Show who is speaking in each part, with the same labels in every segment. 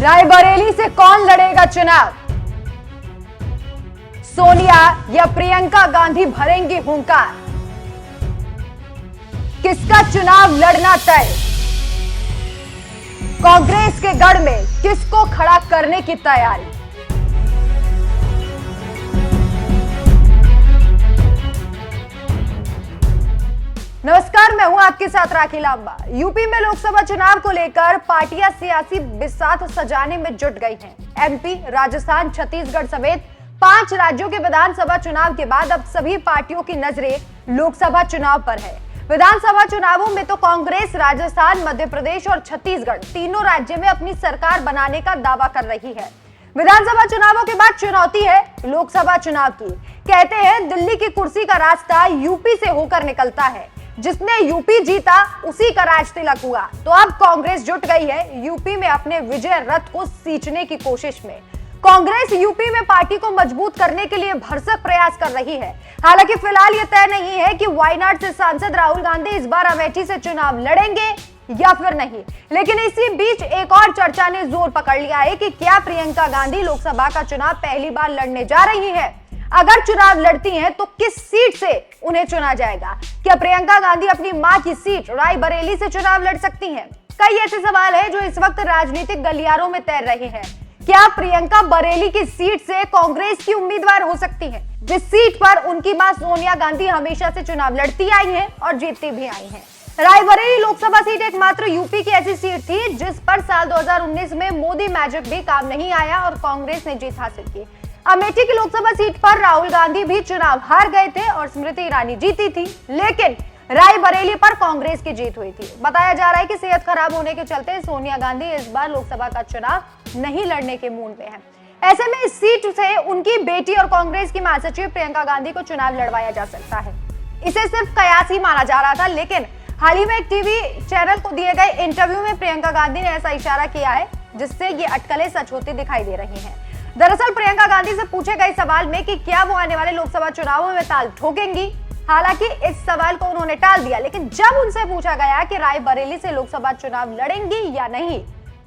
Speaker 1: रायबरेली से कौन लड़ेगा चुनाव? सोनिया या प्रियंका गांधी भरेंगी हुंकार? किसका चुनाव लड़ना तय? कांग्रेस के गढ़ में किसको खड़ा करने की तैयारी? नमस्कार, मैं हूं आपके साथ राखी लांबा। यूपी में लोकसभा चुनाव को लेकर पार्टियां सियासी बिसात सजाने में जुट गई हैं। एमपी, राजस्थान, छत्तीसगढ़ समेत 5 राज्यों के विधानसभा चुनाव के बाद अब सभी पार्टियों की नजरें लोकसभा चुनाव पर है। विधानसभा चुनावों में तो कांग्रेस राजस्थान, मध्य प्रदेश और छत्तीसगढ़ तीनों राज्यों में अपनी सरकार बनाने का दावा कर रही है। विधानसभा चुनावों के बाद चुनौती है लोकसभा चुनाव की। कहते हैं दिल्ली की कुर्सी का रास्ता यूपी से होकर निकलता है। जिसने यूपी जीता उसी का राज तिलक हुआ। तो अब कांग्रेस जुट गई है यूपी में अपने विजय रथ को सींचने की कोशिश में। कांग्रेस यूपी में पार्टी को मजबूत करने के लिए भरसक प्रयास कर रही है। हालांकि फिलहाल यह तय नहीं है कि वायनाड से सांसद राहुल गांधी इस बार अमेठी से चुनाव लड़ेंगे या फिर नहीं। लेकिन इसी बीच एक और चर्चा ने जोर पकड़ लिया है कि क्या प्रियंका गांधी लोकसभा का चुनाव पहली बार लड़ने जा रही है। अगर चुनाव लड़ती हैं तो किस सीट से उन्हें चुना जाएगा? क्या प्रियंका गांधी अपनी मां की सीट रायबरेली से चुनाव लड़ सकती हैं? कई ऐसे सवाल हैं जो इस वक्त राजनीतिक गलियारों में तैर रहे हैं। क्या प्रियंका बरेली की सीट से कांग्रेस की उम्मीदवार हो सकती हैं, जिस सीट पर उनकी मां सोनिया गांधी हमेशा से चुनाव लड़ती आई हैं और जीतती भी आई हैं? रायबरेली लोकसभा सीट एकमात्र यूपी की ऐसी सीट थी जिस पर साल 2019 में मोदी मैजिक भी काम नहीं आया और कांग्रेस ने जीत हासिल की। अमेठी की लोकसभा सीट पर राहुल गांधी भी चुनाव हार गए थे और स्मृति ईरानी जीती थी, लेकिन रायबरेली पर कांग्रेस की जीत हुई थी। बताया जा रहा है कि सेहत खराब होने के चलते सोनिया गांधी इस बार लोकसभा का चुनाव नहीं लड़ने के मूड में है। ऐसे में इस सीट से उनकी बेटी और कांग्रेस की महासचिव प्रियंका गांधी को चुनाव लड़वाया जा सकता है। इसे सिर्फ कयास ही माना जा रहा था, लेकिन हाल ही में एक टीवी चैनल को दिए गए इंटरव्यू में प्रियंका गांधी ने ऐसा इशारा किया है जिससे ये अटकलें सच होती दिखाई दे रही हैं। दरअसल प्रियंका गांधी से पूछे गए सवाल में कि क्या वो आने वाले लोकसभा चुनावों में ताल ठोकेंगी, हालांकि इस सवाल को उन्होंने टाल दिया। लेकिन जब उनसे पूछा गया कि रायबरेली से लोकसभा चुनाव लड़ेंगी या नहीं,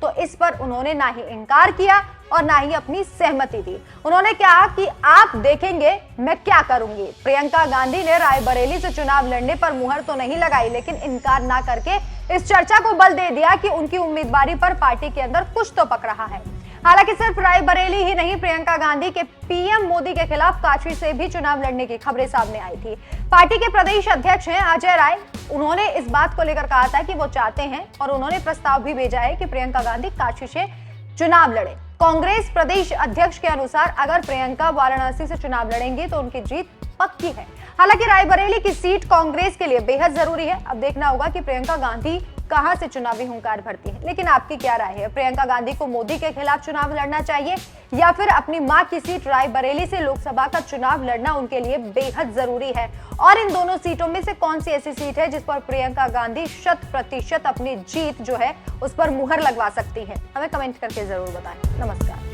Speaker 1: तो इस पर उन्होंने ना ही इनकार किया और ना ही अपनी सहमति दी। उन्होंने कहा कि आप देखेंगे मैं क्या करूंगी। प्रियंका गांधी ने रायबरेली से चुनाव लड़ने पर मुहर तो नहीं लगाई, लेकिन इनकार ना करके इस चर्चा को बल दे दिया कि उनकी उम्मीदवारी पर पार्टी के अंदर कुछ तो पक रहा है। हालांकि सिर्फ रायबरेली ही नहीं, प्रियंका गांधी के पीएम मोदी के खिलाफ काशी से भी चुनाव लड़ने की खबरें सामने आई थी। पार्टी के प्रदेश अध्यक्ष हैं अजय राय, उन्होंने इस बात को लेकर कहा था कि वो चाहते हैं और उन्होंने प्रस्ताव भी भेजा है कि प्रियंका गांधी काशी से चुनाव लड़े। कांग्रेस प्रदेश अध्यक्ष के अनुसार अगर प्रियंका वाराणसी से चुनाव लड़ेंगी तो उनकी जीत पक्की है। हालांकि रायबरेली की सीट कांग्रेस के लिए बेहद जरूरी है। अब देखना होगा कि प्रियंका गांधी कहां से चुनावी हुंकार भरती है। लेकिन आपकी क्या राय है? प्रियंका गांधी को मोदी के खिलाफ चुनाव लड़ना चाहिए या फिर अपनी मां की सीट रायबरेली से लोकसभा का चुनाव लड़ना उनके लिए बेहद जरूरी है? और इन दोनों सीटों में से कौन सी ऐसी सीट है जिस पर प्रियंका गांधी 100% अपनी जीत जो है उस पर मुहर लगवा सकती है? हमें कमेंट करके जरूर बताएं। नमस्कार।